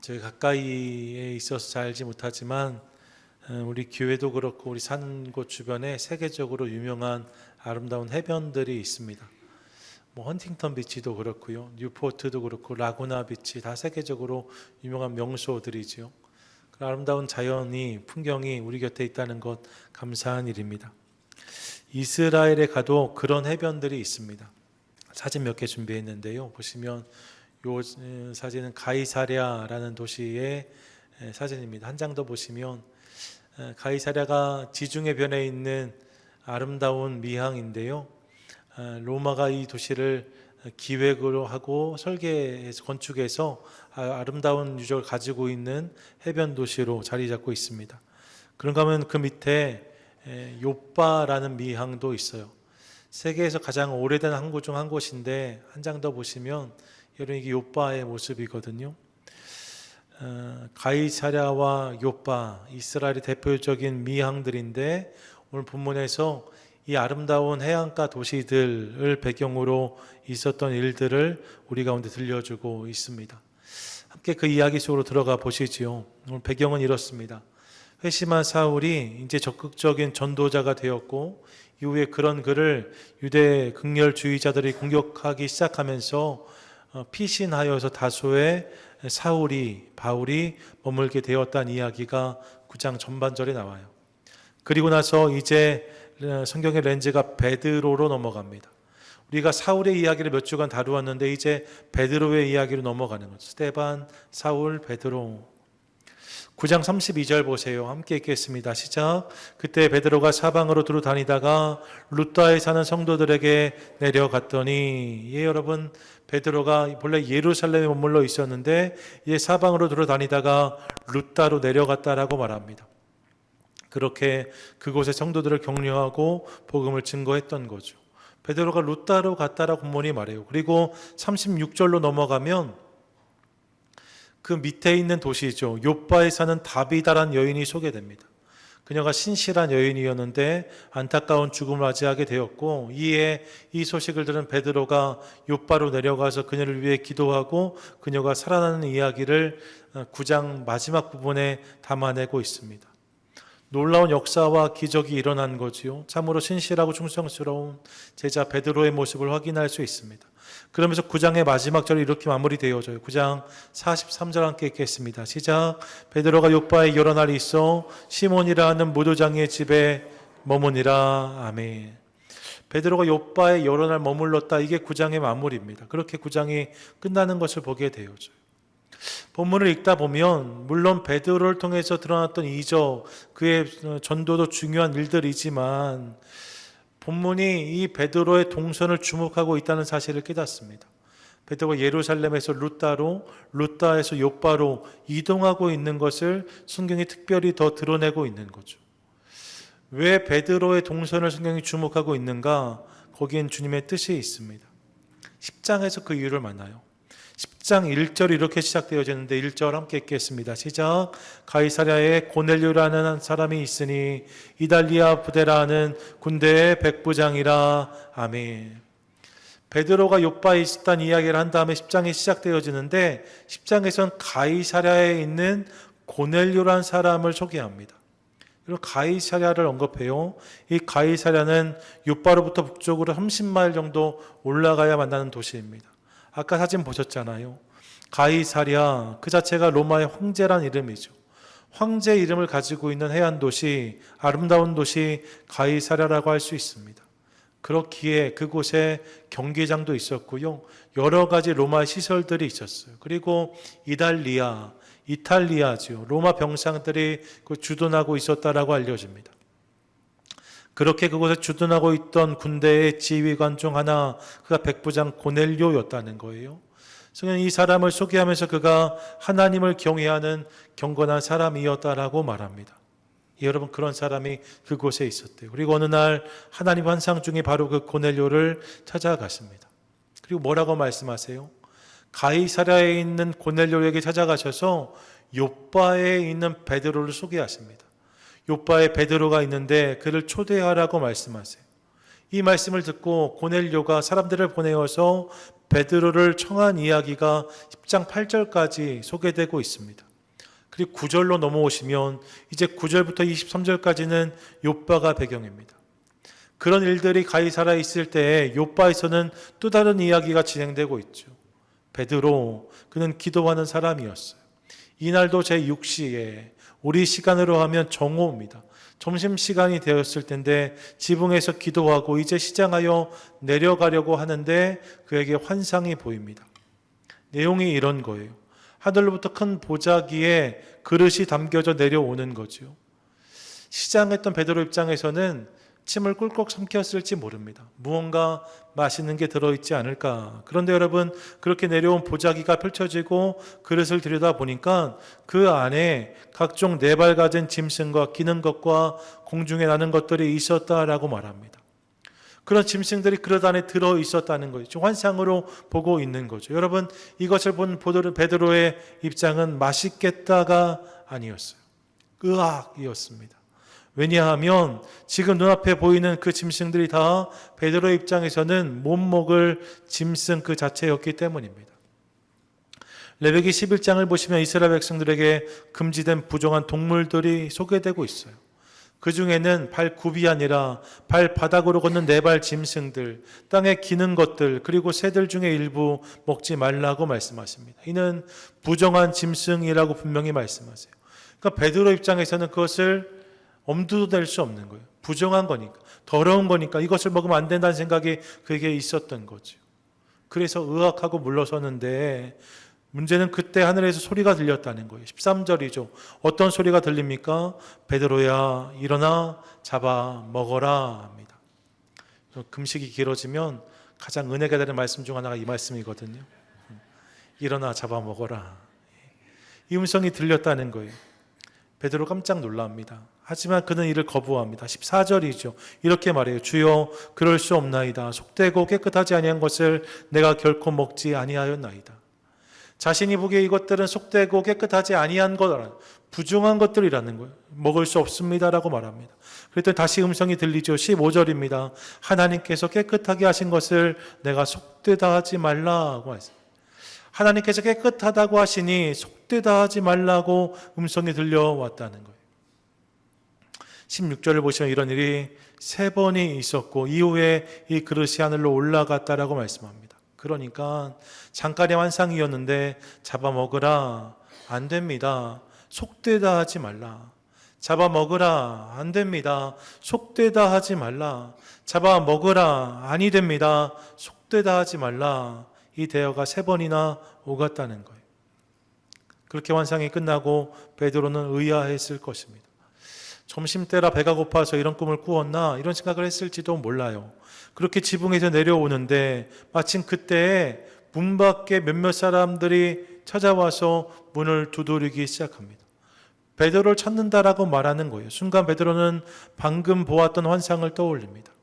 저희 가까이에 있어서 잘 알지 못하지만 우리 교회도 그렇고 우리 사는 곳 주변에 세계적으로 유명한 아름다운 해변들이 있습니다. 뭐 헌팅턴 비치도 그렇고요, 뉴포트도 그렇고 라구나 비치 다 세계적으로 유명한 명소들이지요. 그 아름다운 자연이 풍경이 우리 곁에 있다는 것 감사한 일입니다. 이스라엘에 가도 그런 해변들이 있습니다. 사진 몇 개 준비했는데요. 보시면 요 사진은 가이사랴라는 도시의 사진입니다. 한 장 더 보시면 가이사랴가 지중해 변에 있는 아름다운 미항인데요. 로마가 이 도시를 기획으로 하고 설계해서 건축해서 아름다운 유적을 가지고 있는 해변 도시로 자리 잡고 있습니다. 그런가 하면 그 밑에 요빠라는 미항도 있어요. 세계에서 가장 오래된 항구 중 한 곳인데 한 장 더 보시면 여러분 이게 요빠의 모습이거든요. 가이사랴와 요빠, 이스라엘의 대표적인 미항들인데 오늘 본문에서 이 아름다운 해안가 도시들을 배경으로 있었던 일들을 우리 가운데 들려주고 있습니다. 함께 그 이야기 속으로 들어가 보시지요. 오늘 배경은 이렇습니다. 회심한 사울이 이제 적극적인 전도자가 되었고 이후에 그런 그를 유대 극렬주의자들이 공격하기 시작하면서 피신하여서 다수의 바울이 머물게 되었다는 이야기가 9장 전반절에 나와요. 그리고 나서 이제 성경의 렌즈가 베드로로 넘어갑니다. 우리가 사울의 이야기를 몇 주간 다루었는데 이제 베드로의 이야기로 넘어가는 거죠. 스데반, 사울, 베드로. 9장 32절 보세요. 함께 읽겠습니다. 시작. 그때 베드로가 사방으로 두루 다니다가 루다에 사는 성도들에게 내려갔더니, 여러분, 베드로가 본래 예루살렘에 머물러 있었는데 이제 사방으로 두루 다니다가 루다로 내려갔다라고 말합니다. 그렇게 그곳의 성도들을 격려하고 복음을 증거했던 거죠. 베드로가 루다로 갔다라고 본문이 말해요. 그리고 36절로 넘어가면 그 밑에 있는 도시죠. 요빠에 사는 다비다란 여인이 소개됩니다. 그녀가 신실한 여인이었는데 안타까운 죽음을 맞이하게 되었고, 이에 이 소식을 들은 베드로가 요빠로 내려가서 그녀를 위해 기도하고 그녀가 살아나는 이야기를 9장 마지막 부분에 담아내고 있습니다. 놀라운 역사와 기적이 일어난 거지요. 참으로 신실하고 충성스러운 제자 베드로의 모습을 확인할 수 있습니다. 그러면서 9장의 마지막 절이 이렇게 마무리되어져요. 9장 43절 함께 읽겠습니다. 시작. 베드로가 요빠에 여러 날 있어 시몬이라 하는 무도장의 집에 머무니라. 아멘. 베드로가 요빠에 여러 날 머물렀다. 이게 9장의 마무리입니다. 그렇게 9장이 끝나는 것을 보게 되어져요. 본문을 읽다 보면 물론 베드로를 통해서 드러났던 이적, 그의 전도도 중요한 일들이지만 본문이 이 베드로의 동선을 주목하고 있다는 사실을 깨닫습니다. 베드로가 예루살렘에서 루다에서 요빠로 이동하고 있는 것을 성경이 특별히 더 드러내고 있는 거죠. 왜 베드로의 동선을 성경이 주목하고 있는가? 거기엔 주님의 뜻이 있습니다. 10장에서 그 이유를 만나요. 10장 1절이 이렇게 시작되어졌는데 1절 함께 읽겠습니다. 시작. 가이사랴에 고넬료라는 사람이 있으니 이달리아 부대라는 군대의 백부장이라. 아멘. 베드로가 요빠에 있었다는 이야기를 한 다음에 10장이 시작되어지는데 10장에선 가이사랴에 있는 고넬료라는 사람을 소개합니다. 그리고 가이사랴를 언급해요. 이 가이사랴는 요빠로부터 북쪽으로 30마일 정도 올라가야 만나는 도시입니다. 아까 사진 보셨잖아요. 가이사랴 그 자체가 로마의 황제란 이름이죠. 황제 이름을 가지고 있는 해안 도시, 아름다운 도시 가이사랴라고 할 수 있습니다. 그렇기에 그곳에 경기장도 있었고요. 여러 가지 로마 시설들이 있었어요. 그리고 이탈리아죠. 로마 병상들이 주둔하고 있었다라고 알려집니다. 그렇게 그곳에 주둔하고 있던 군대의 지휘관 중 하나, 그가 백부장 고넬료였다는 거예요. 성경은 이 사람을 소개하면서 그가 하나님을 경외하는 경건한 사람이었다라고 말합니다. 여러분, 그런 사람이 그곳에 있었대요. 그리고 어느 날 하나님 환상 중에 바로 그 고넬료를 찾아가십니다. 그리고 뭐라고 말씀하세요? 가이사랴에 있는 고넬료에게 찾아가셔서 요빠에 있는 베드로를 소개하십니다. 요빠에 베드로가 있는데 그를 초대하라고 말씀하세요. 이 말씀을 듣고 고넬료가 사람들을 보내어서 베드로를 청한 이야기가 10장 8절까지 소개되고 있습니다. 그리고 9절로 넘어오시면 이제 9절부터 23절까지는 욥바가 배경입니다. 그런 일들이 가이사라에 있을 때에 욥바에서는 또 다른 이야기가 진행되고 있죠. 베드로, 그는 기도하는 사람이었어요. 이날도 제6시에 우리 시간으로 하면 정오입니다. 점심시간이 되었을 텐데 지붕에서 기도하고 이제 시장하여 내려가려고 하는데 그에게 환상이 보입니다. 내용이 이런 거예요. 하늘로부터 큰 보자기에 그릇이 담겨져 내려오는 거죠. 시장했던 베드로 입장에서는 침을 꿀꺽 삼켰을지 모릅니다. 무언가 맛있는 게 들어있지 않을까. 그런데 여러분, 그렇게 내려온 보자기가 펼쳐지고 그릇을 들여다보니까 그 안에 각종 네 발 가진 짐승과 기는 것과 공중에 나는 것들이 있었다라고 말합니다. 그런 짐승들이 그릇 안에 들어있었다는 거죠. 환상으로 보고 있는 거죠. 여러분, 이것을 본 베드로의 입장은 맛있겠다가 아니었어요. 의학이었습니다. 왜냐하면 지금 눈앞에 보이는 그 짐승들이 다 베드로의 입장에서는 못 먹을 짐승 그 자체였기 때문입니다. 레위기 11장을 보시면 이스라엘 백성들에게 금지된 부정한 동물들이 소개되고 있어요. 그 중에는 발굽이 아니라 발바닥으로 걷는 네 발 짐승들, 땅에 기는 것들, 그리고 새들 중에 일부 먹지 말라고 말씀하십니다. 이는 부정한 짐승이라고 분명히 말씀하세요. 그러니까 베드로 입장에서는 그것을 엄두도 낼 수 없는 거예요. 부정한 거니까, 더러운 거니까 이것을 먹으면 안 된다는 생각이 그에게 있었던 거죠. 그래서 의학하고 물러서는데 문제는 그때 하늘에서 소리가 들렸다는 거예요. 13절이죠. 어떤 소리가 들립니까? 베드로야 일어나 잡아 먹어라 합니다. 금식이 길어지면 가장 은혜가 되는 말씀 중 하나가 이 말씀이거든요. 일어나 잡아 먹어라. 이 음성이 들렸다는 거예요. 베드로 깜짝 놀랍니다. 하지만 그는 이를 거부합니다. 14절이죠. 이렇게 말해요. 주여 그럴 수 없나이다. 속되고 깨끗하지 아니한 것을 내가 결코 먹지 아니하였나이다. 자신이 보기에 이것들은 속되고 깨끗하지 아니한 것, 부정한 것들이라는 거예요. 먹을 수 없습니다라고 말합니다. 그랬더니 다시 음성이 들리죠. 15절입니다. 하나님께서 깨끗하게 하신 것을 내가 속되다 하지 말라고 했습니다. 하나님께서 깨끗하다고 하시니 속되다 하지 말라고 음성이 들려왔다는 거예요. 16절을 보시면 이런 일이 3번이 있었고 이후에 이 그릇이 하늘로 올라갔다라고 말씀합니다. 그러니까 잠깐의 환상이었는데 잡아먹으라, 안 됩니다. 속되다 하지 말라. 잡아먹으라, 안 됩니다. 속되다 하지 말라. 잡아먹으라, 아니 됩니다. 속되다 하지 말라. 이 대화가 3번이나 오갔다는 거예요. 그렇게 환상이 끝나고 베드로는 의아했을 것입니다. 점심때라 배가 고파서 이런 꿈을 꾸었나 이런 생각을 했을지도 몰라요. 그렇게 지붕에서 내려오는데 마침 그때 문 밖에 몇몇 사람들이 찾아와서 문을 두드리기 시작합니다. 베드로를 찾는다라고 말하는 거예요. 순간 베드로는 방금 보았던 환상을 떠올립니다.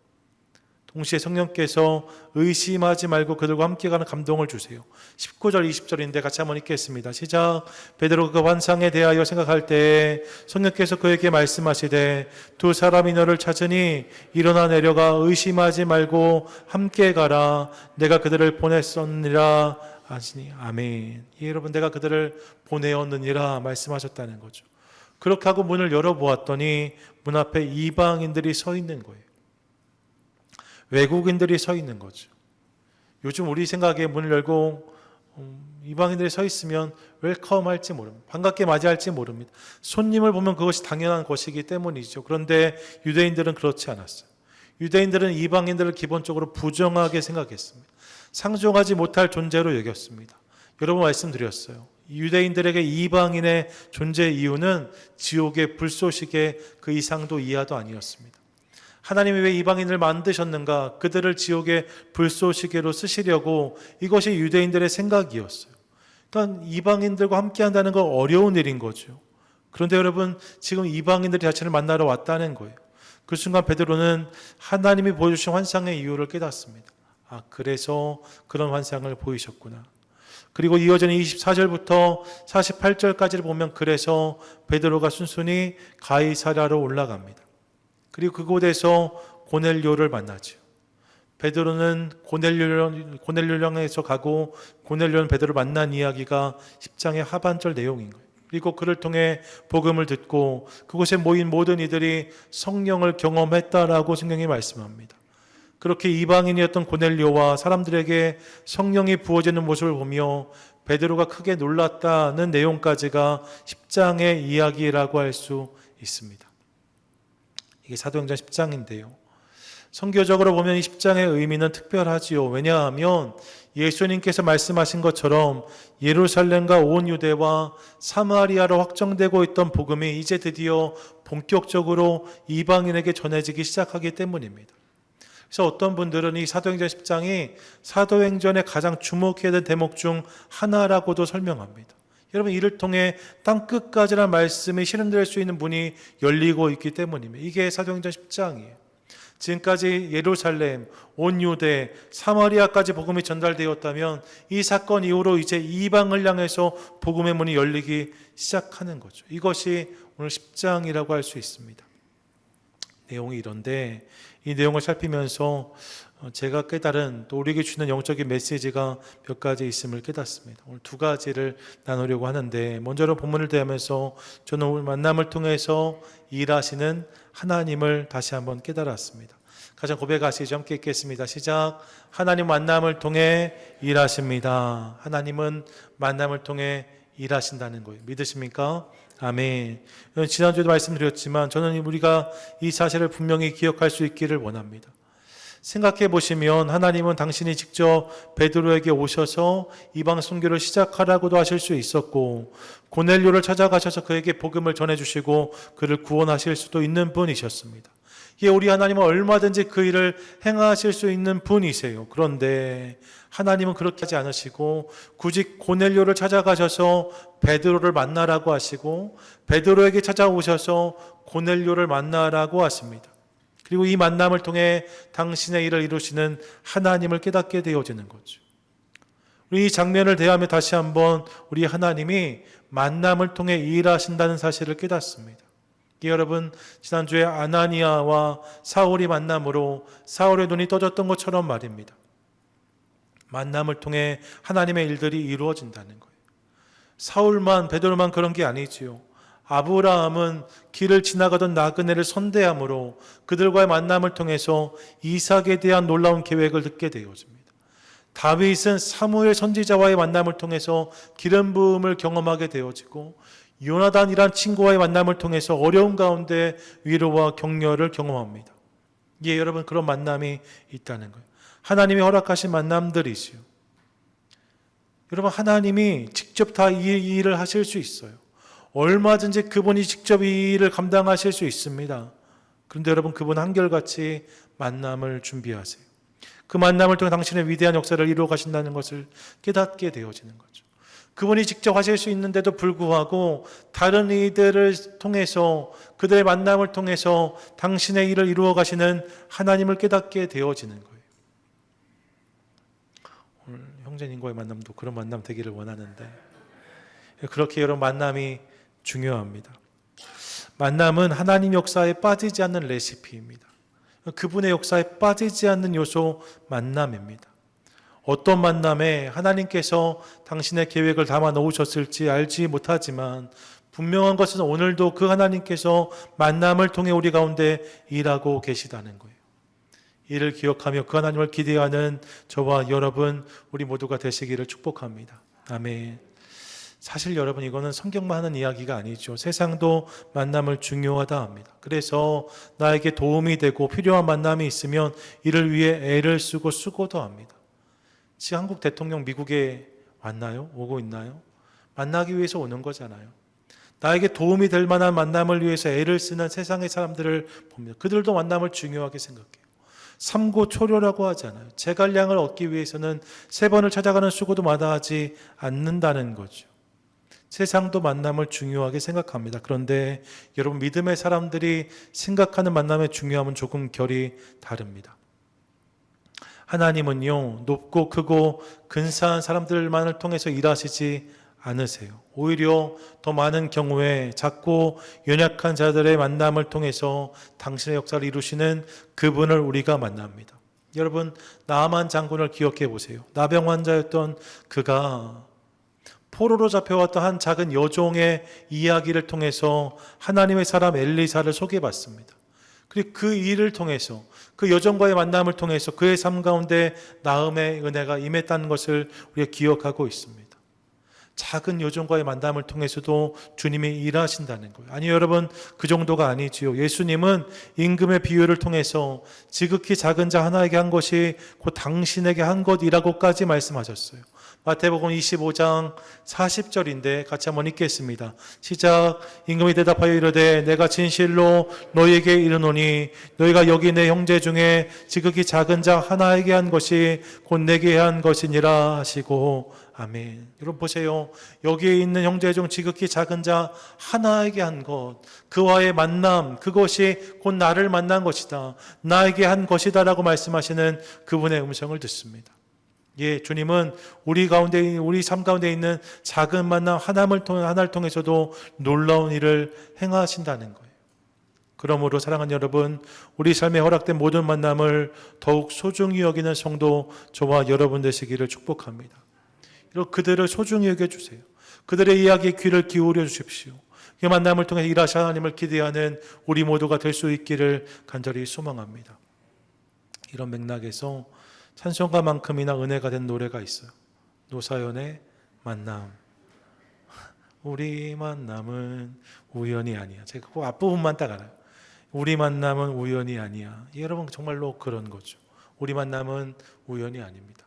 동시에 성령께서 의심하지 말고 그들과 함께 가는 감동을 주세요. 19절 20절인데 같이 한번 읽겠습니다. 시작. 베드로가 그 환상에 대하여 생각할 때에 성령께서 그에게 말씀하시되 두 사람이 너를 찾으니 일어나 내려가 의심하지 말고 함께 가라. 내가 그들을 보냈었느니라 하시니 아멘. 여러분, 내가 그들을 보내었느니라 말씀하셨다는 거죠. 그렇게 하고 문을 열어보았더니 문 앞에 이방인들이 서 있는 거예요. 외국인들이 서 있는 거죠. 요즘 우리 생각에 문을 열고 이방인들이 서 있으면 웰컴 할지 모릅니다. 반갑게 맞이할지 모릅니다. 손님을 보면 그것이 당연한 것이기 때문이죠. 그런데 유대인들은 그렇지 않았어요. 유대인들은 이방인들을 기본적으로 부정하게 생각했습니다. 상종하지 못할 존재로 여겼습니다. 여러 번 말씀드렸어요. 유대인들에게 이방인의 존재 이유는 지옥의 불쏘시개 그 이상도 이하도 아니었습니다. 하나님이 왜 이방인을 만드셨는가? 그들을 지옥의 불쏘시개로 쓰시려고, 이것이 유대인들의 생각이었어요. 그러니까 이방인들과 함께한다는 건 어려운 일인 거죠. 그런데 여러분, 지금 이방인들이 자신을 만나러 왔다는 거예요. 그 순간 베드로는 하나님이 보여주신 환상의 이유를 깨닫습니다. 아, 그래서 그런 환상을 보이셨구나. 그리고 이어지는 24절부터 48절까지를 보면 그래서 베드로가 순순히 가이사랴로 올라갑니다. 그리고 그곳에서 고넬료를 만나죠. 베드로는 고넬료를 향해서 가고 고넬료는 베드로를 만난 이야기가 10장의 하반절 내용인 거예요. 그리고 그를 통해 복음을 듣고 그곳에 모인 모든 이들이 성령을 경험했다라고 성경이 말씀합니다. 그렇게 이방인이었던 고넬료와 사람들에게 성령이 부어지는 모습을 보며 베드로가 크게 놀랐다는 내용까지가 10장의 이야기라고 할 수 있습니다. 이게 사도행전 10장인데요. 선교적으로 보면 이 10장의 의미는 특별하지요. 왜냐하면 예수님께서 말씀하신 것처럼 예루살렘과 온 유대와 사마리아로 확정되고 있던 복음이 이제 드디어 본격적으로 이방인에게 전해지기 시작하기 때문입니다. 그래서 어떤 분들은 이 사도행전 10장이 사도행전의 가장 주목해야 될 대목 중 하나라고도 설명합니다. 여러분, 이를 통해 땅끝까지라는 말씀이 실현될 수 있는 문이 열리고 있기 때문입니다. 이게 사도행전 10장이에요. 지금까지 예루살렘, 온 유대, 사마리아까지 복음이 전달되었다면 이 사건 이후로 이제 이방을 향해서 복음의 문이 열리기 시작하는 거죠. 이것이 오늘 10장이라고 할 수 있습니다. 내용이 이런데 이 내용을 살피면서 제가 깨달은 또 우리에게 주는 영적인 메시지가 몇 가지 있음을 깨닫습니다. 오늘 두 가지를 나누려고 하는데, 먼저는 본문을 대하면서 저는 오늘 만남을 통해서 일하시는 하나님을 다시 한번 깨달았습니다. 가장 고백하시죠. 함께 읽겠습니다. 시작. 하나님 만남을 통해 일하십니다. 하나님은 만남을 통해 일하신다는 거예요. 믿으십니까? 아멘. 지난주에도 말씀드렸지만 저는 우리가 이 사실을 분명히 기억할 수 있기를 원합니다. 생각해 보시면 하나님은 당신이 직접 베드로에게 오셔서 이방 선교를 시작하라고도 하실 수 있었고, 고넬료를 찾아가셔서 그에게 복음을 전해주시고 그를 구원하실 수도 있는 분이셨습니다. 예, 우리 하나님은 얼마든지 그 일을 행하실 수 있는 분이세요. 그런데 하나님은 그렇게 하지 않으시고 굳이 고넬료를 찾아가셔서 베드로를 만나라고 하시고 베드로에게 찾아오셔서 고넬료를 만나라고 하십니다. 그리고 이 만남을 통해 당신의 일을 이루시는 하나님을 깨닫게 되어지는 거죠. 우리 이 장면을 대하며 다시 한번 우리 하나님이 만남을 통해 일하신다는 사실을 깨닫습니다. 여러분, 지난주에 아나니아와 사울이 만남으로 사울의 눈이 떠졌던 것처럼 말입니다. 만남을 통해 하나님의 일들이 이루어진다는 거예요. 사울만, 베드로만 그런 게 아니지요. 아브라함은 길을 지나가던 나그네를 선대함으로 그들과의 만남을 통해서 이삭에 대한 놀라운 계획을 듣게 되어집니다. 다윗은 사무엘 선지자와의 만남을 통해서 기름 부음을 경험하게 되어지고, 요나단이란 친구와의 만남을 통해서 어려운 가운데 위로와 격려를 경험합니다. 예, 여러분, 그런 만남이 있다는 거예요. 하나님이 허락하신 만남들이지요. 여러분, 하나님이 직접 다 이 일을 하실 수 있어요. 얼마든지 그분이 직접 이 일을 감당하실 수 있습니다. 그런데 여러분, 그분 한결같이 만남을 준비하세요. 그 만남을 통해 당신의 위대한 역사를 이루어 가신다는 것을 깨닫게 되어지는 거죠. 그분이 직접 하실 수 있는데도 불구하고 다른 이들을 통해서, 그들의 만남을 통해서 당신의 일을 이루어 가시는 하나님을 깨닫게 되어지는 거예요. 오늘 형제님과의 만남도 그런 만남 되기를 원하는데, 그렇게 여러분, 만남이 중요합니다. 만남은 하나님 역사에 빠지지 않는 레시피입니다. 그분의 역사에 빠지지 않는 요소, 만남입니다. 어떤 만남에 하나님께서 당신의 계획을 담아 놓으셨을지 알지 못하지만 분명한 것은 오늘도 그 하나님께서 만남을 통해 우리 가운데 일하고 계시다는 거예요. 이를 기억하며 그 하나님을 기대하는 저와 여러분, 우리 모두가 되시기를 축복합니다. 아멘. 사실 여러분, 이거는 성경만 하는 이야기가 아니죠. 세상도 만남을 중요하다 합니다. 그래서 나에게 도움이 되고 필요한 만남이 있으면 이를 위해 애를 쓰고 수고도 합니다. 지금 한국 대통령 미국에 왔나요? 오고 있나요? 만나기 위해서 오는 거잖아요. 나에게 도움이 될 만한 만남을 위해서 애를 쓰는 세상의 사람들을 봅니다. 그들도 만남을 중요하게 생각해요. 삼고초려라고 하잖아요. 제갈량을 얻기 위해서는 3번을 찾아가는 수고도 마다하지 않는다는 거죠. 세상도 만남을 중요하게 생각합니다. 그런데 여러분, 믿음의 사람들이 생각하는 만남의 중요함은 조금 결이 다릅니다. 하나님은요, 높고 크고 근사한 사람들만을 통해서 일하시지 않으세요. 오히려 더 많은 경우에 작고 연약한 자들의 만남을 통해서 당신의 역사를 이루시는 그분을 우리가 만납니다. 여러분, 나아만 장군을 기억해 보세요. 나병 환자였던 그가 포로로 잡혀왔던 한 작은 여종의 이야기를 통해서 하나님의 사람 엘리사를 소개받습니다. 그리고 그 일을 통해서, 그 여종과의 만남을 통해서 그의 삶 가운데 나음의 은혜가 임했다는 것을 우리가 기억하고 있습니다. 작은 여종과의 만남을 통해서도 주님이 일하신다는 거예요. 아니 여러분, 그 정도가 아니지요. 예수님은 임금의 비유를 통해서 지극히 작은 자 하나에게 한 것이 곧 당신에게 한 것이라고까지 말씀하셨어요. 마태복음 25장 40절인데 같이 한번 읽겠습니다. 시작. 임금이 대답하여 이르되 내가 진실로 너희에게 이르노니 너희가 여기 내 형제 중에 지극히 작은 자 하나에게 한 것이 곧 내게 한 것이니라 하시고 아멘. 여러분 보세요. 여기에 있는 형제 중 지극히 작은 자 하나에게 한 것, 그와의 만남, 그것이 곧 나를 만난 것이다, 나에게 한 것이다 라고 말씀하시는 그분의 음성을 듣습니다. 예, 주님은 우리 삶 가운데 있는 작은 만남 하나를 통해서도 놀라운 일을 행하신다는 거예요. 그러므로 사랑하는 여러분, 우리 삶에 허락된 모든 만남을 더욱 소중히 여기는 성도 저와 여러분 되시기를 축복합니다. 그들을 소중히 여겨주세요. 그들의 이야기에 귀를 기울여 주십시오. 그 만남을 통해 일하신 하나님을 기대하는 우리 모두가 될 수 있기를 간절히 소망합니다. 이런 맥락에서 찬송가만큼이나 은혜가 된 노래가 있어요. 노사연의 만남. 우리 만남은 우연이 아니야. 제가 그 앞부분만 딱 알아요. 우리 만남은 우연이 아니야. 여러분 정말로 그런 거죠. 우리 만남은 우연이 아닙니다.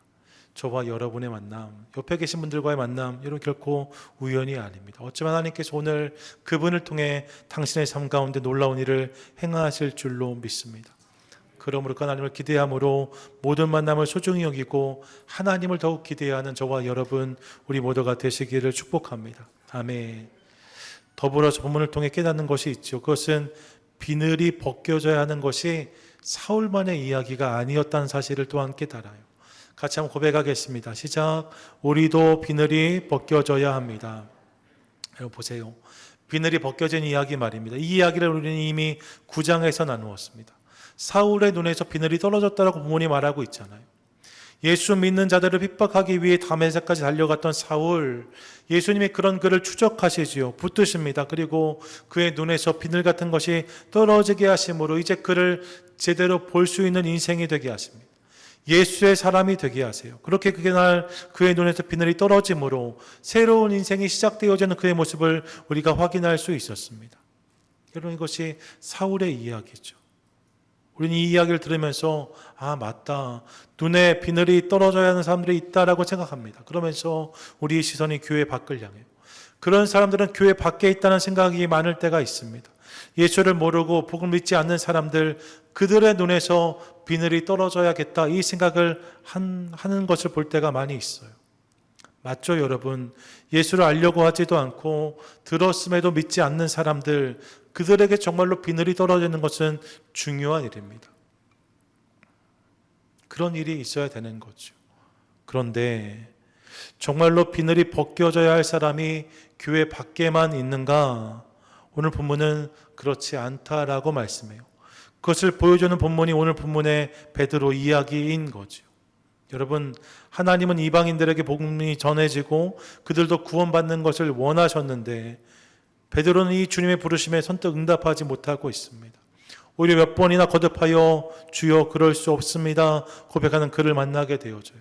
저와 여러분의 만남, 옆에 계신 분들과의 만남, 여러분 결코 우연이 아닙니다. 어쩌면 하나님께서 오늘 그분을 통해 당신의 삶 가운데 놀라운 일을 행하실 줄로 믿습니다. 그러므로 그 하나님을 기대함으로 모든 만남을 소중히 여기고 하나님을 더욱 기대하는 저와 여러분 우리 모두가 되시기를 축복합니다. 아멘. 더불어서 본문을 통해 깨닫는 것이 있죠. 그것은 비늘이 벗겨져야 하는 것이 사울만의 이야기가 아니었다는 사실을 또한 깨달아요. 같이 한번 고백하겠습니다. 시작. 우리도 비늘이 벗겨져야 합니다. 여러분 보세요. 비늘이 벗겨진 이야기 말입니다. 이 이야기를 우리는 이미 9장에서 나누었습니다. 사울의 눈에서 비늘이 떨어졌다라고 본문이 말하고 있잖아요. 예수 믿는 자들을 핍박하기 위해 다메섹까지 달려갔던 사울, 예수님이 그런 그를 추적하시지요. 붙드십니다. 그리고 그의 눈에서 비늘 같은 것이 떨어지게 하심으로 이제 그를 제대로 볼 수 있는 인생이 되게 하십니다. 예수의 사람이 되게 하세요. 그렇게 그날 그의 눈에서 비늘이 떨어짐으로 새로운 인생이 시작되어지는 그의 모습을 우리가 확인할 수 있었습니다. 여러분 이것이 사울의 이야기죠. 우리는 이 이야기를 들으면서 아 맞다, 눈에 비늘이 떨어져야 하는 사람들이 있다라고 생각합니다. 그러면서 우리의 시선이 교회 밖을 향해요. 그런 사람들은 교회 밖에 있다는 생각이 많을 때가 있습니다. 예수를 모르고 복음을 믿지 않는 사람들, 그들의 눈에서 비늘이 떨어져야겠다 이 생각을 하는 것을 볼 때가 많이 있어요. 맞죠 여러분? 예수를 알려고 하지도 않고 들었음에도 믿지 않는 사람들, 그들에게 정말로 비늘이 떨어지는 것은 중요한 일입니다. 그런 일이 있어야 되는 거죠. 그런데 정말로 비늘이 벗겨져야 할 사람이 교회 밖에만 있는가? 오늘 본문은 그렇지 않다라고 말씀해요. 그것을 보여주는 본문이 오늘 본문의 베드로 이야기인 거죠. 여러분, 하나님은 이방인들에게 복음이 전해지고 그들도 구원받는 것을 원하셨는데 베드로는 이 주님의 부르심에 선뜻 응답하지 못하고 있습니다. 오히려 몇 번이나 거듭하여 주여 그럴 수 없습니다 고백하는 그를 만나게 되어져요.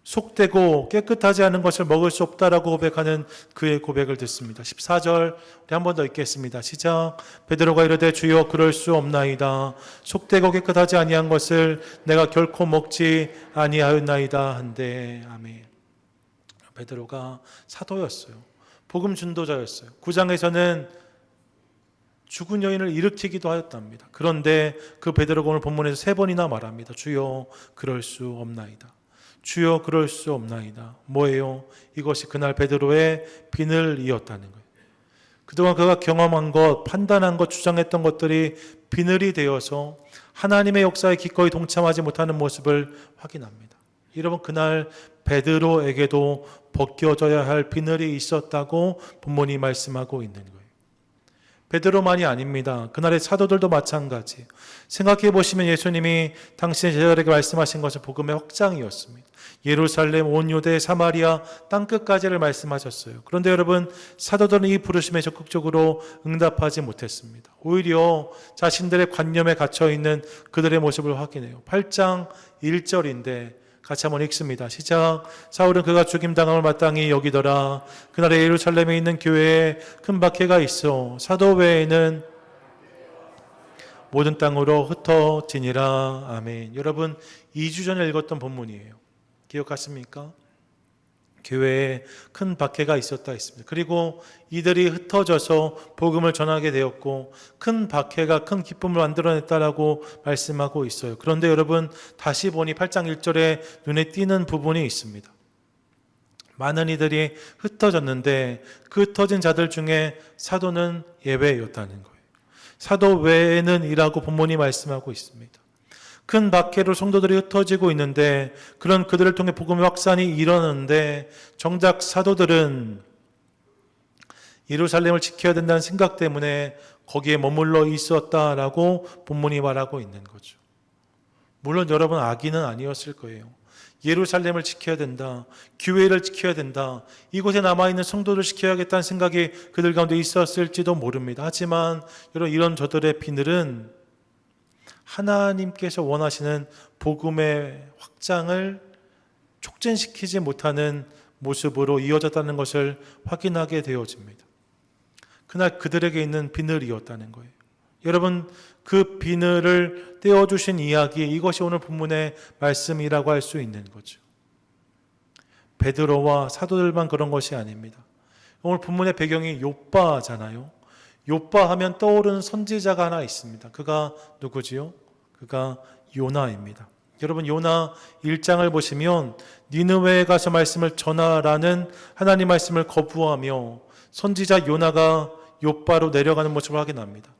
속되고 깨끗하지 않은 것을 먹을 수 없다라고 고백하는 그의 고백을 듣습니다. 14절 우리 한 번 더 읽겠습니다. 시작. 베드로가 이르되 주여 그럴 수 없나이다. 속되고 깨끗하지 아니한 것을 내가 결코 먹지 아니하였나이다 한데. 아멘. 베드로가 사도였어요. 복음 전도자였어요. 9장에서는 죽은 여인을 일으키기도 하였답니다. 그런데 그 베드로가 오늘 본문에서 3번이나 말합니다. 주여 그럴 수 없나이다. 주여 그럴 수 없나이다. 뭐예요? 이것이 그날 베드로의 비늘이었다는 거예요. 그동안 그가 경험한 것, 판단한 것, 주장했던 것들이 비늘이 되어서 하나님의 역사에 기꺼이 동참하지 못하는 모습을 확인합니다. 여러분 그날 베드로에게도 벗겨져야 할 비늘이 있었다고 본문이 말씀하고 있는 거예요. 베드로만이 아닙니다. 그날의 사도들도 마찬가지. 생각해 보시면 예수님이 당신의 제자들에게 말씀하신 것은 복음의 확장이었습니다. 예루살렘, 온 유대, 사마리아 땅끝까지를 말씀하셨어요. 그런데 여러분, 사도들은 이 부르심에 적극적으로 응답하지 못했습니다. 오히려 자신들의 관념에 갇혀 있는 그들의 모습을 확인해요. 8장 1절인데 같이 한번 읽습니다. 시작. 사울은 그가 죽임당함을 마땅히 여기더라. 그날에 예루살렘에 있는 교회에 큰 박해가 있어 사도 외에는 모든 땅으로 흩어지니라. 아멘. 여러분, 2주 전에 읽었던 본문이에요. 기억하십니까? 교회에 큰 박해가 있었다 했습니다. 그리고 이들이 흩어져서 복음을 전하게 되었고 큰 박해가 큰 기쁨을 만들어냈다라고 말씀하고 있어요. 그런데 여러분, 다시 보니 8장 1절에 눈에 띄는 부분이 있습니다. 많은 이들이 흩어졌는데 그 흩어진 자들 중에 사도는 예외였다는 거예요. 사도 외에는 이라고 본문이 말씀하고 있습니다. 큰 박해로 성도들이 흩어지고 있는데 그런 그들을 통해 복음의 확산이 일어나는데 정작 사도들은 예루살렘을 지켜야 된다는 생각 때문에 거기에 머물러 있었다라고 본문이 말하고 있는 거죠. 물론 여러분, 악의는 아니었을 거예요. 예루살렘을 지켜야 된다. 교회를 지켜야 된다. 이곳에 남아있는 성도를 지켜야겠다는 생각이 그들 가운데 있었을지도 모릅니다. 하지만 여러분, 이런 저들의 비늘은 하나님께서 원하시는 복음의 확장을 촉진시키지 못하는 모습으로 이어졌다는 것을 확인하게 되어집니다. 그날 그들에게 있는 비늘이었다는 거예요. 여러분, 그 비늘을 떼어주신 이야기, 이것이 오늘 본문의 말씀이라고 할 수 있는 거죠. 베드로와 사도들만 그런 것이 아닙니다. 오늘 본문의 배경이 욥바잖아요. 욥바 하면 떠오르는 선지자가 하나 있습니다. 그가 누구지요? 그가 요나입니다. 여러분, 요나 1장을 보시면 니느웨에 가서 말씀을 전하라는 하나님 말씀을 거부하며 선지자 요나가 욥바로 내려가는 모습을 확인합니다.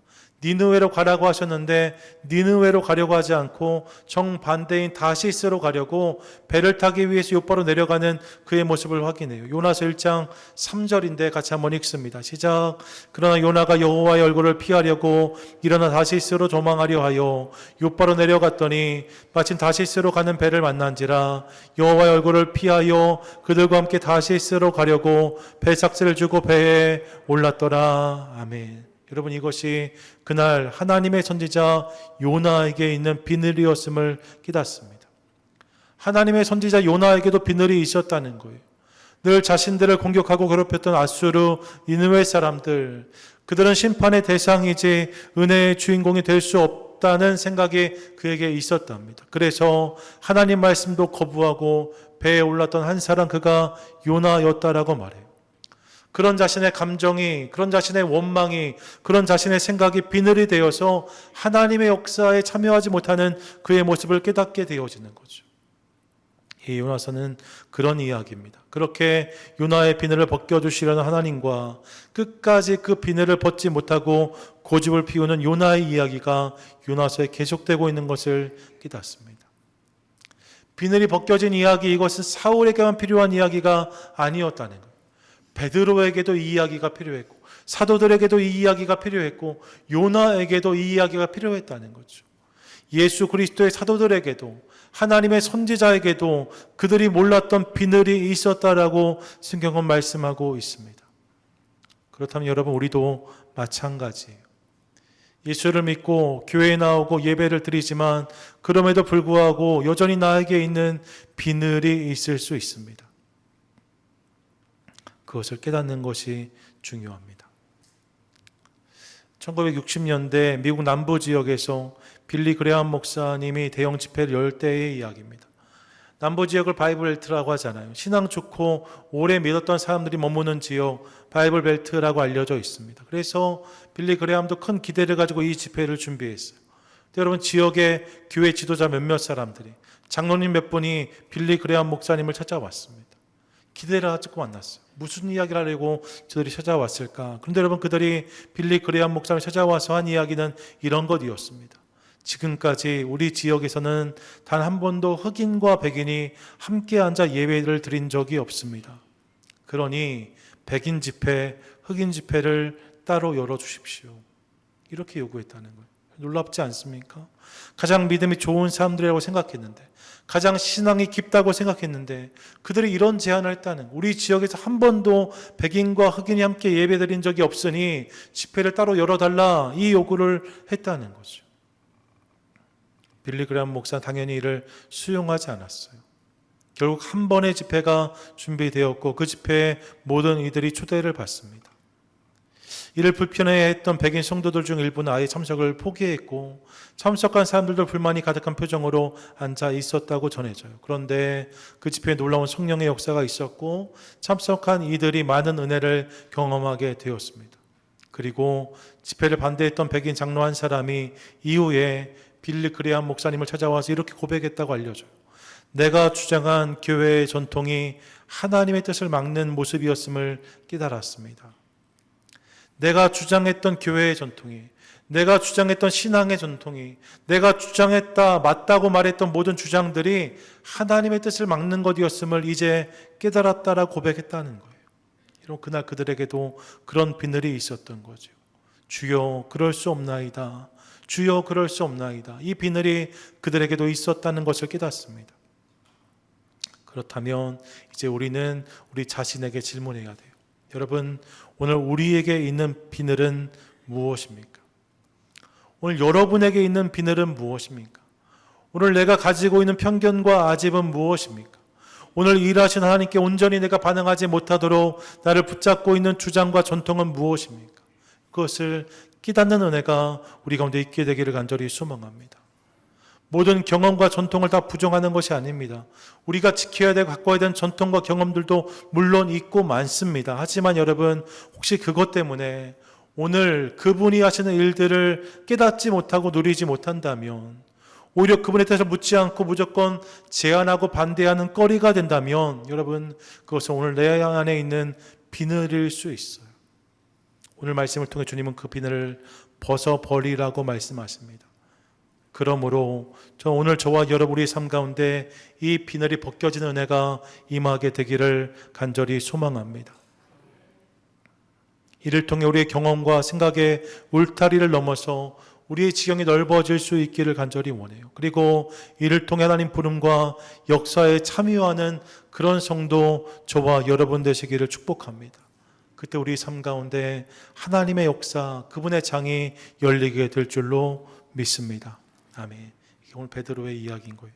니느웨로 가라고 하셨는데 니느웨로 가려고 하지 않고 정반대인 다시스로 가려고 배를 타기 위해서 욥바로 내려가는 그의 모습을 확인해요. 요나서 1장 3절인데 같이 한번 읽습니다. 시작. 그러나 요나가 여호와의 얼굴을 피하려고 일어나 다시스로 도망하려 하여 욥바로 내려갔더니 마침 다시스로 가는 배를 만난지라. 여호와의 얼굴을 피하여 그들과 함께 다시스로 가려고 배삭스를 주고 배에 올랐더라. 아멘. 여러분, 이것이 그날 하나님의 선지자 요나에게 있는 비늘이었음을 깨닫습니다. 하나님의 선지자 요나에게도 비늘이 있었다는 거예요. 늘 자신들을 공격하고 괴롭혔던 아수르, 니느웨 사람들, 그들은 심판의 대상이지 은혜의 주인공이 될 수 없다는 생각이 그에게 있었답니다. 그래서 하나님 말씀도 거부하고 배에 올랐던 한 사람, 그가 요나였다라고 말해요. 그런 자신의 감정이, 그런 자신의 원망이, 그런 자신의 생각이 비늘이 되어서 하나님의 역사에 참여하지 못하는 그의 모습을 깨닫게 되어지는 거죠. 이 요나서는 그런 이야기입니다. 그렇게 요나의 비늘을 벗겨주시려는 하나님과 끝까지 그 비늘을 벗지 못하고 고집을 피우는 요나의 이야기가 요나서에 계속되고 있는 것을 깨닫습니다. 비늘이 벗겨진 이야기, 이것은 사울에게만 필요한 이야기가 아니었다는 거예요. 베드로에게도 이 이야기가 필요했고 사도들에게도 이 이야기가 필요했고 요나에게도 이 이야기가 필요했다는 거죠. 예수 그리스도의 사도들에게도 하나님의 선지자에게도 그들이 몰랐던 비늘이 있었다라고 성경은 말씀하고 있습니다. 그렇다면 여러분, 우리도 마찬가지예요. 예수를 믿고 교회에 나오고 예배를 드리지만 그럼에도 불구하고 여전히 나에게 있는 비늘이 있을 수 있습니다. 그것을 깨닫는 것이 중요합니다. 1960년대 미국 남부 지역에서 빌리 그레함 목사님이 대형 집회를 열 때의 이야기입니다. 남부 지역을 바이블 벨트라고 하잖아요. 신앙 좋고 오래 믿었던 사람들이 머무는 지역, 바이블 벨트라고 알려져 있습니다. 그래서 빌리 그레함도 큰 기대를 가지고 이 집회를 준비했어요. 여러분, 지역의 교회 지도자 몇몇 사람들이, 장로님 몇 분이 빌리 그레함 목사님을 찾아왔습니다. 기대를 하고 만났어요. 무슨 이야기를 하려고 저들이 찾아왔을까? 그런데 여러분, 그들이 빌리 그레함 목사를 찾아와서 한 이야기는 이런 것이었습니다. 지금까지 우리 지역에서는 단 한 번도 흑인과 백인이 함께 앉아 예배를 드린 적이 없습니다. 그러니 백인 집회, 흑인 집회를 따로 열어주십시오. 이렇게 요구했다는 거예요. 놀랍지 않습니까? 가장 믿음이 좋은 사람들이라고 생각했는데, 가장 신앙이 깊다고 생각했는데 그들이 이런 제안을 했다는 거예요. 우리 지역에서 한 번도 백인과 흑인이 함께 예배드린 적이 없으니 집회를 따로 열어달라, 이 요구를 했다는 거죠. 빌리 그레이엄 목사는 당연히 이를 수용하지 않았어요. 결국 한 번의 집회가 준비되었고 그 집회에 모든 이들이 초대를 받습니다. 이를 불편해했던 백인 성도들 중 일부는 아예 참석을 포기했고 참석한 사람들도 불만이 가득한 표정으로 앉아 있었다고 전해져요. 그런데 그 집회에 놀라운 성령의 역사가 있었고 참석한 이들이 많은 은혜를 경험하게 되었습니다. 그리고 집회를 반대했던 백인 장로 한 사람이 이후에 빌리 그레이엄 목사님을 찾아와서 이렇게 고백했다고 알려져요. 내가 주장한 교회의 전통이 하나님의 뜻을 막는 모습이었음을 깨달았습니다. 내가 주장했던 교회의 전통이, 내가 주장했던 신앙의 전통이, 내가 주장했다, 맞다고 말했던 모든 주장들이 하나님의 뜻을 막는 것이었음을 이제 깨달았다라고 고백했다는 거예요. 이런 그날 그들에게도 그런 비늘이 있었던 거죠. 주여 그럴 수 없나이다. 주여 그럴 수 없나이다. 이 비늘이 그들에게도 있었다는 것을 깨닫습니다. 그렇다면 이제 우리는 우리 자신에게 질문해야 돼요. 여러분, 오늘 우리에게 있는 비늘은 무엇입니까? 오늘 여러분에게 있는 비늘은 무엇입니까? 오늘 내가 가지고 있는 편견과 아집은 무엇입니까? 오늘 일하신 하나님께 온전히 내가 반응하지 못하도록 나를 붙잡고 있는 주장과 전통은 무엇입니까? 그것을 깨닫는 은혜가 우리 가운데 있게 되기를 간절히 소망합니다. 모든 경험과 전통을 다 부정하는 것이 아닙니다. 우리가 지켜야 되고 갖고 와야 되는 전통과 경험들도 물론 있고 많습니다. 하지만 여러분, 혹시 그것 때문에 오늘 그분이 하시는 일들을 깨닫지 못하고 누리지 못한다면, 오히려 그분에 대해서 묻지 않고 무조건 제안하고 반대하는 거리가 된다면 여러분, 그것은 오늘 내 안에 있는 비늘일 수 있어요. 오늘 말씀을 통해 주님은 그 비늘을 벗어버리라고 말씀하십니다. 그러므로 오늘 저와 여러분의 삶 가운데 이 비늘이 벗겨지는 은혜가 임하게 되기를 간절히 소망합니다. 이를 통해 우리의 경험과 생각의 울타리를 넘어서 우리의 지경이 넓어질 수 있기를 간절히 원해요. 그리고 이를 통해 하나님 부름과 역사에 참여하는 그런 성도 저와 여러분 되시기를 축복합니다. 그때 우리 삶 가운데 하나님의 역사, 그분의 장이 열리게 될 줄로 믿습니다. 아멘. 이게 오늘 베드로의 이야기인 거예요.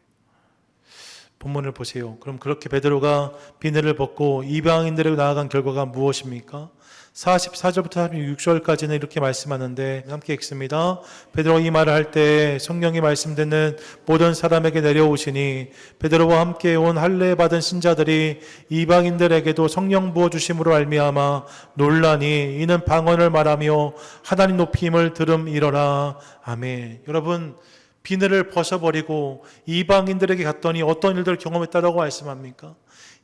본문을 보세요. 그럼 그렇게 베드로가 비늘을 벗고 이방인들에게 나아간 결과가 무엇입니까? 44절부터 46절까지는 이렇게 말씀하는데 함께 읽습니다. 베드로가 이 말을 할 때 성령이 말씀듣는 모든 사람에게 내려오시니 베드로와 함께 온 할례 받은 신자들이 이방인들에게도 성령 부어주심으로 알미암아 놀라니 이는 방언을 말하며 하나님 높임을 들음이러라. 아멘. 여러분, 비늘을 벗어버리고 이방인들에게 갔더니 어떤 일들을 경험했다라고 말씀합니까?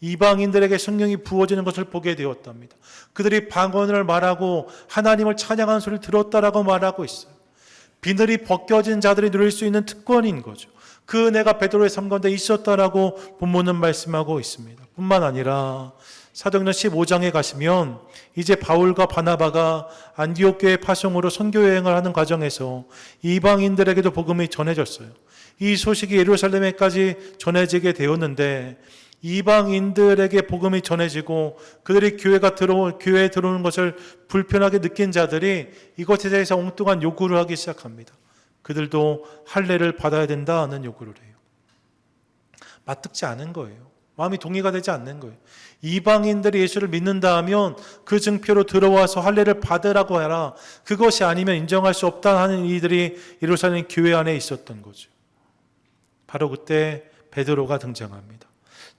이방인들에게 성령이 부어지는 것을 보게 되었답니다. 그들이 방언을 말하고 하나님을 찬양하는 소리를 들었다라고 말하고 있어요. 비늘이 벗겨진 자들이 누릴 수 있는 특권인 거죠. 그 은혜가 베드로의 삶 가운데 있었다라고 본문은 말씀하고 있습니다. 뿐만 아니라 사도행전 15장에 가시면 이제 바울과 바나바가 안디옥 교회 파송으로 선교 여행을 하는 과정에서 이방인들에게도 복음이 전해졌어요. 이 소식이 예루살렘에까지 전해지게 되었는데 이방인들에게 복음이 전해지고 그들이 교회에 들어오는 것을 불편하게 느낀 자들이 이것에 대해서 엉뚱한 요구를 하기 시작합니다. 그들도 할례를 받아야 된다는 요구를 해요. 맞듣지 않은 거예요. 마음이 동의가 되지 않는 거예요. 이방인들이 예수를 믿는다 하면 그 증표로 들어와서 할례를 받으라고 해라. 그것이 아니면 인정할 수 없다 하는 이들이 예루살렘 교회 안에 있었던 거죠. 바로 그때 베드로가 등장합니다.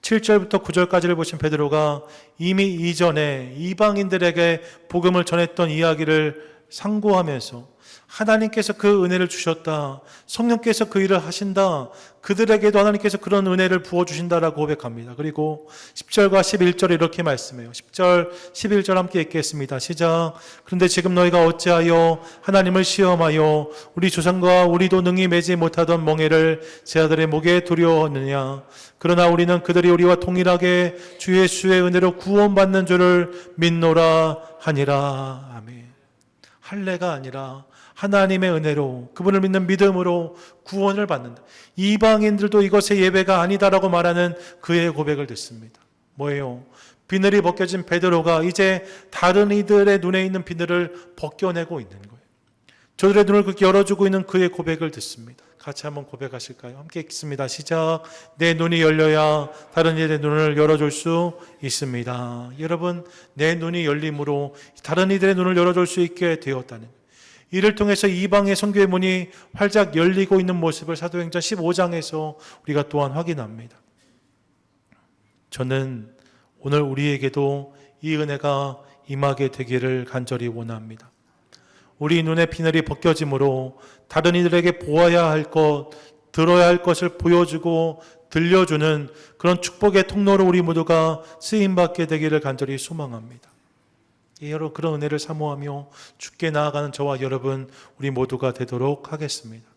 7절부터 9절까지를 보신 베드로가 이미 이전에 이방인들에게 복음을 전했던 이야기를 상고하면서 하나님께서 그 은혜를 주셨다. 성령께서 그 일을 하신다. 그들에게도 하나님께서 그런 은혜를 부어주신다라고 고백합니다. 그리고 10절과 11절에 이렇게 말씀해요. 10절, 11절 함께 읽겠습니다. 시작. 그런데 지금 너희가 어찌하여 하나님을 시험하여 우리 조상과 우리도 능히 매지 못하던 멍에를 제 아들의 목에 두려웠느냐. 그러나 우리는 그들이 우리와 동일하게 주 예수의 은혜로 구원받는 줄을 믿노라 하니라. 아멘. 할례가 아니라 하나님의 은혜로 그분을 믿는 믿음으로 구원을 받는다. 이방인들도 이것의 예배가 아니다라고 말하는 그의 고백을 듣습니다. 뭐예요? 비늘이 벗겨진 베드로가 이제 다른 이들의 눈에 있는 비늘을 벗겨내고 있는 거예요. 저들의 눈을 그렇게 열어주고 있는 그의 고백을 듣습니다. 같이 한번 고백하실까요? 함께 읽습니다. 시작. 내 눈이 열려야 다른 이들의 눈을 열어줄 수 있습니다. 여러분, 내 눈이 열림으로 다른 이들의 눈을 열어줄 수 있게 되었다는 거예요. 이를 통해서 이방의 선교의 문이 활짝 열리고 있는 모습을 사도행전 15장에서 우리가 또한 확인합니다. 저는 오늘 우리에게도 이 은혜가 임하게 되기를 간절히 원합니다. 우리 눈의 비늘이 벗겨짐으로 다른 이들에게 보아야 할 것, 들어야 할 것을 보여주고 들려주는 그런 축복의 통로로 우리 모두가 쓰임받게 되기를 간절히 소망합니다. 여러분, 그런 은혜를 사모하며 주께 나아가는 저와 여러분 우리 모두가 되도록 하겠습니다.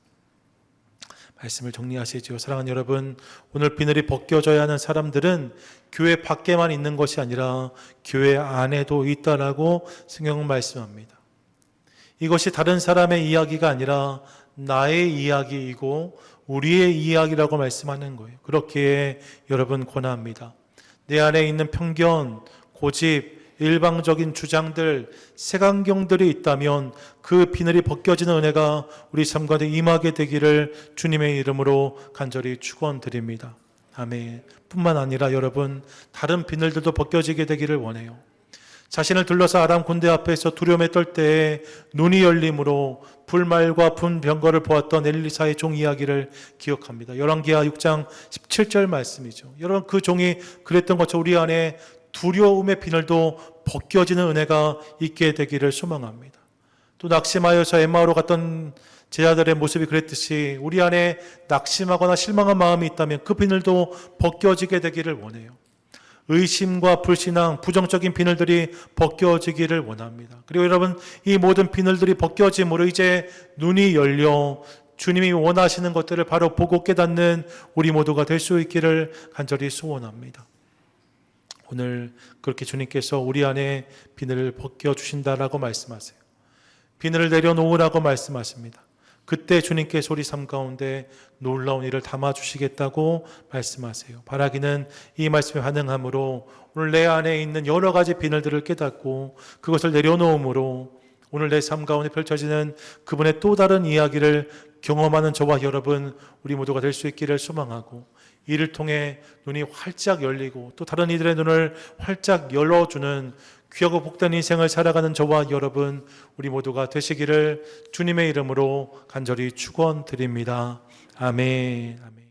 말씀을 정리하시죠. 사랑하는 여러분, 오늘 비늘이 벗겨져야 하는 사람들은 교회 밖에만 있는 것이 아니라 교회 안에도 있다라고 성경은 말씀합니다. 이것이 다른 사람의 이야기가 아니라 나의 이야기이고 우리의 이야기라고 말씀하는 거예요. 그렇기에 여러분 권합니다. 내 안에 있는 편견, 고집, 일방적인 주장들, 색안경들이 있다면 그 비늘이 벗겨지는 은혜가 우리 삶 가운데 임하게 되기를 주님의 이름으로 간절히 축원드립니다. 아멘. 뿐만 아니라 여러분, 다른 비늘들도 벗겨지게 되기를 원해요. 자신을 둘러서 아람 군대 앞에서 두려움에 떨 때에 눈이 열림으로 불말과 분병거를 보았던 엘리사의 종 이야기를 기억합니다. 열왕기하 6장 17절 말씀이죠. 여러분, 그 종이 그랬던 것처럼 우리 안에 두려움의 비늘도 벗겨지는 은혜가 있게 되기를 소망합니다. 또 낙심하여서 엠마오로 갔던 제자들의 모습이 그랬듯이 우리 안에 낙심하거나 실망한 마음이 있다면 그 비늘도 벗겨지게 되기를 원해요. 의심과 불신앙, 부정적인 비늘들이 벗겨지기를 원합니다. 그리고 여러분, 이 모든 비늘들이 벗겨짐으로 이제 눈이 열려 주님이 원하시는 것들을 바로 보고 깨닫는 우리 모두가 될 수 있기를 간절히 소원합니다. 오늘 그렇게 주님께서 우리 안에 비늘을 벗겨주신다라고 말씀하세요. 비늘을 내려놓으라고 말씀하십니다. 그때 주님께서 우리 삶 가운데 놀라운 일을 담아주시겠다고 말씀하세요. 바라기는 이 말씀에 반응함으로 오늘 내 안에 있는 여러 가지 비늘들을 깨닫고 그것을 내려놓음으로 오늘 내 삶 가운데 펼쳐지는 그분의 또 다른 이야기를 경험하는 저와 여러분 우리 모두가 될 수 있기를 소망하고 이를 통해 눈이 활짝 열리고 또 다른 이들의 눈을 활짝 열어주는 귀하고 복된 인생을 살아가는 저와 여러분 우리 모두가 되시기를 주님의 이름으로 간절히 축원드립니다. 아멘. 아멘.